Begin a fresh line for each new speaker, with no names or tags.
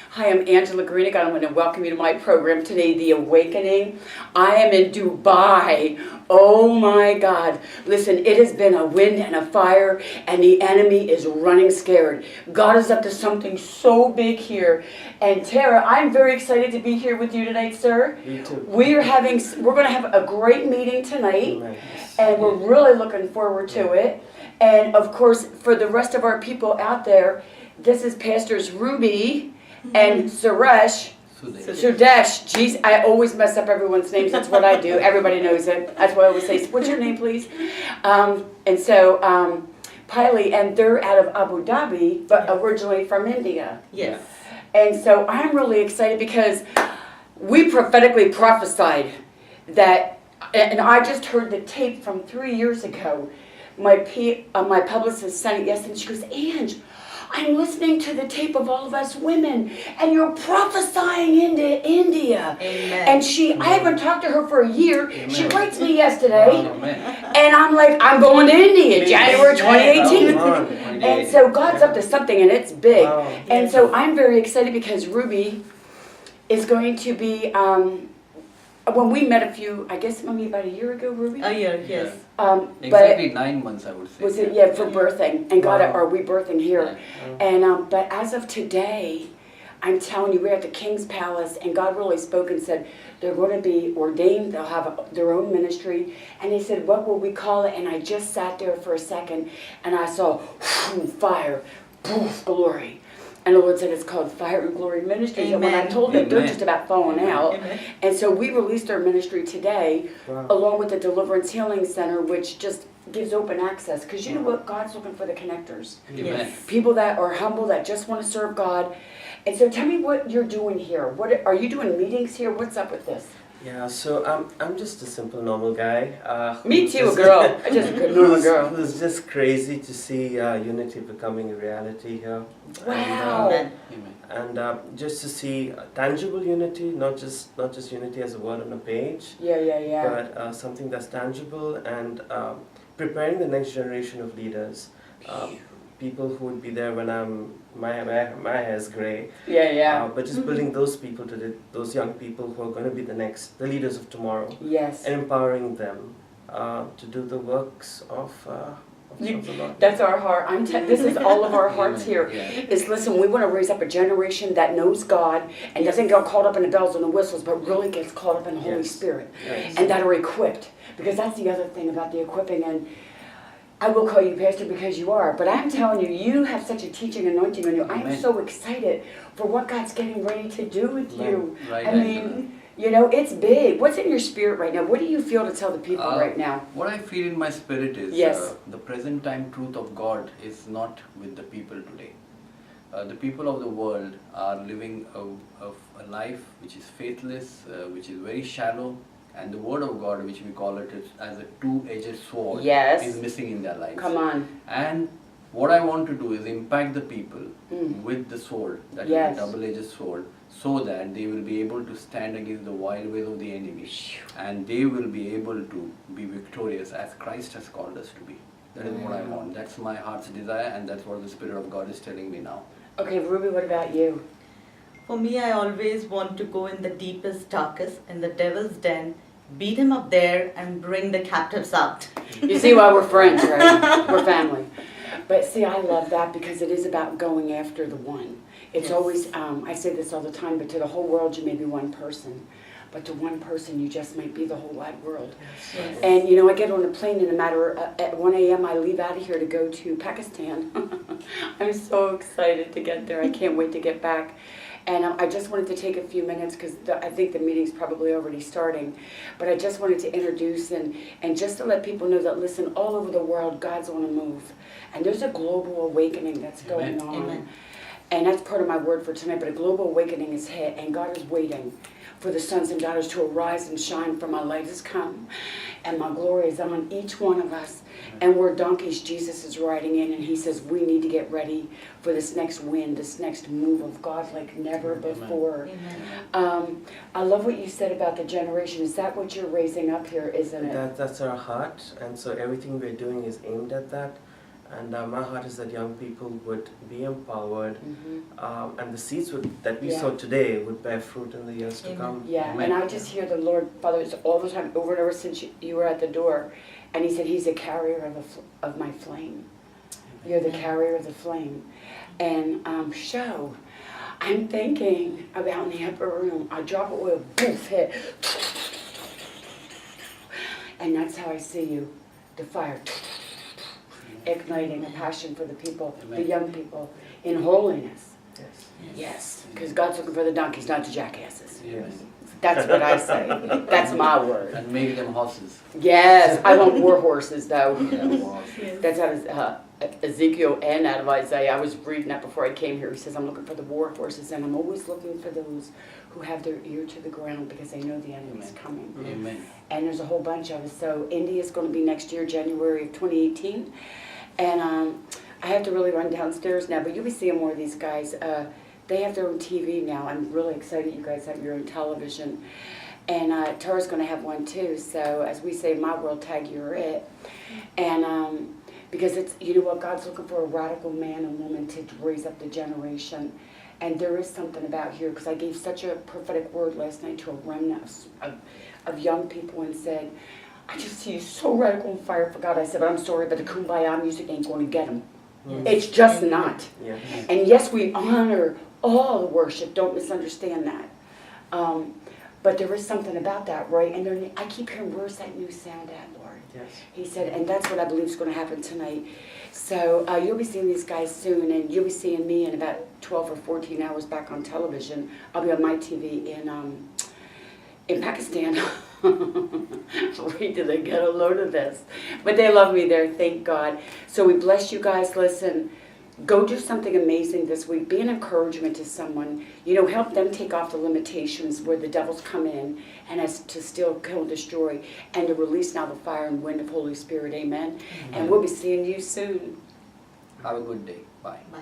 Hi, I'm Angela Greenick. I want to welcome you to my program today, The Awakening. I am in Dubai. Oh my God. Listen, it has been a wind and a fire, and the enemy is running scared. God is up to something so big here. And Tara, I'm very excited to be here with you tonight, sir.
Me too.
We're going to have a great meeting tonight, and we're really looking forward to it. And of course, for the rest of our people out there, this is Pastors Ruby and Sudesh. Jeez, I always mess up everyone's names. That's what I do. Everybody knows it. That's why I always say, what's your name, please? And so, Pillay, and they're out of Abu Dhabi, but originally from India.
Yes.
And so I'm really excited because we prophetically prophesied that, and I just heard the tape from 3 years ago. My publicist sent it yesterday, and she goes, Ange, I'm listening to the tape of all of us women, and you're prophesying into India.
Amen.
And I haven't talked to her for a year.
Amen.
She writes me yesterday,
Amen.
and I'm like, I'm going to India, January 2018.
Amen.
And so God's up to something, and it's big.
Wow.
And so I'm very excited because Ruby is going to be, when we met maybe about a year ago, Ruby?
A year, yes.
Exactly 9 months, I would say.
Was it, for birthing, and God, are we birthing here? And but as of today, I'm telling you, we're at the King's Palace, and God really spoke and said they're going to be ordained. They'll have their own ministry, and He said, "What will we call it?" And I just sat there for a second, and I saw fire, poof, glory. And the Lord said it's called Fire and Glory Ministries.
Amen.
And when I told them, they're just about falling out.
Amen.
And so we released our ministry today, along with the Deliverance Healing Center, which just gives open access. Because you know what? God's looking for the connectors.
Yes.
People that are humble, that just want to serve God. And so tell me what you're doing here. What are you doing meetings here? What's up with this?
Yeah, so I'm just a simple normal guy.
Me too, a girl. I'm just a good normal girl.
Who's just crazy to see unity becoming a reality here.
Wow.
And just to see tangible unity, not just unity as a word on a page.
Yeah.
But something that's tangible, and preparing the next generation of leaders. People who would be there when my hair is gray.
Yeah.
But just building those people those young people who are going to be the leaders of tomorrow.
Yes.
And empowering them to do the works of the Lord.
That's our heart. This is all of our hearts here. Is listen, we want to raise up a generation that knows God and doesn't get caught up in the bells and the whistles, but really gets caught up in the Holy Spirit, and that are equipped. Because that's the other thing about the equipping. And I will call you pastor because you are, but I'm telling you, you have such a teaching anointing on you. I'm so excited for what God's getting ready to do with you.
Right.
I mean, it's big. What's in your spirit right now? What do you feel to tell the people right now?
What I feel in my spirit is the present time truth of God is not with the people today. The people of the world are living a life which is faithless, which is very shallow. And the word of God, which we call it as a two-edged sword, is missing in their lives.
Come on.
And what I want to do is impact the people with the sword, that is a double-edged sword, so that they will be able to stand against the wild ways of the enemy. And they will be able to be victorious as Christ has called us to be. That is what I want. That's my heart's desire, and that's what the Spirit of God is telling me now.
Okay, Ruby, what about you?
For me, I always want to go in the deepest, darkest, in the devil's den, beat him up there, and bring the captives out.
You see why we're friends, right? We're family. But see, I love that because it is about going after the one. It's always, I say this all the time, but to the whole world you may be one person. But to one person you just might be the whole wide world.
Yes.
And I get on a plane in a matter at 1 a.m. I leave out of here to go to Pakistan. I'm so excited to get there. I can't wait to get back. And I just wanted to take a few minutes because I think the meeting's probably already starting. But I just wanted to introduce and just to let people know that, listen, all over the world, God's on the move. And there's a global awakening that's going on.
Amen.
And that's part of my word for tonight. But a global awakening is hit, and God is waiting for the sons and daughters to arise and shine, for my light has come, and my glory is on each one of us. And we're donkeys Jesus is riding in, and He says we need to get ready for this next wind, this next move of God like never before.
Amen.
I love what you said about the generation. Is that what you're raising up here, isn't it?
That's our heart, and so everything we're doing is aimed at that. And my heart is that young people would be empowered,
Mhm.
and the seeds that we
Yeah.
sow today would bear fruit in the years to
Amen.
come.
Yeah,
Amen.
and I just hear the Lord, Father, it's all the time, over and over since you were at the door, and He said, He's a carrier of my flame. You're the carrier of the flame. And show, I'm thinking about in the upper room, I drop oil, boof, hit, and that's how I see you, the fire, igniting a passion for the people, the
Amen.
young people, in holiness.
Yes.
Yes, because God's looking for the donkeys, not the jackasses.
Yes.
That's what I say. That's my word.
And make them horses.
Yes, I want war horses though.
Yeah, wow.
That's out of Ezekiel and out of Isaiah. I was reading that before I came here. He says, I'm looking for the war horses, and I'm always looking for those who have their ear to the ground because they know the enemy's
Amen.
coming.
Amen.
And there's a whole bunch of us. So India's going to be next year, January of 2018. And I have to really run downstairs now, but you'll be seeing more of these guys. They have their own TV now. I'm really excited you guys have your own television. And Tara's going to have one too. So as we say, my world tag, you're it. And because it's, you know what, God's looking for a radical man and woman to raise up the generation. And there is something about here, because I gave such a prophetic word last night to a remnant of young people and said, I just see you so radical and fire for God. I said, but I'm sorry, but the Kumbaya music ain't going to get them. It's just not.
Yes.
And yes, we honor all the worship. Don't misunderstand that. But there is something about that, right? And I keep hearing, where's that new sound at, Lord?
Yes.
He said, and that's what I believe is going to happen tonight. So you'll be seeing these guys soon, and you'll be seeing me in about 12 or 14 hours back on television. I'll be on my TV in Pakistan. Wait till they get a load of this. But they love me there, thank God. So we bless you guys. Listen, go do something amazing this week. Be an encouragement to someone. You know, help them take off the limitations where the devils come in and as to steal, kill, and destroy, and to release now the fire and wind of Holy Spirit. Amen. And we'll be seeing you soon.
Have a good day. Bye.
Bye.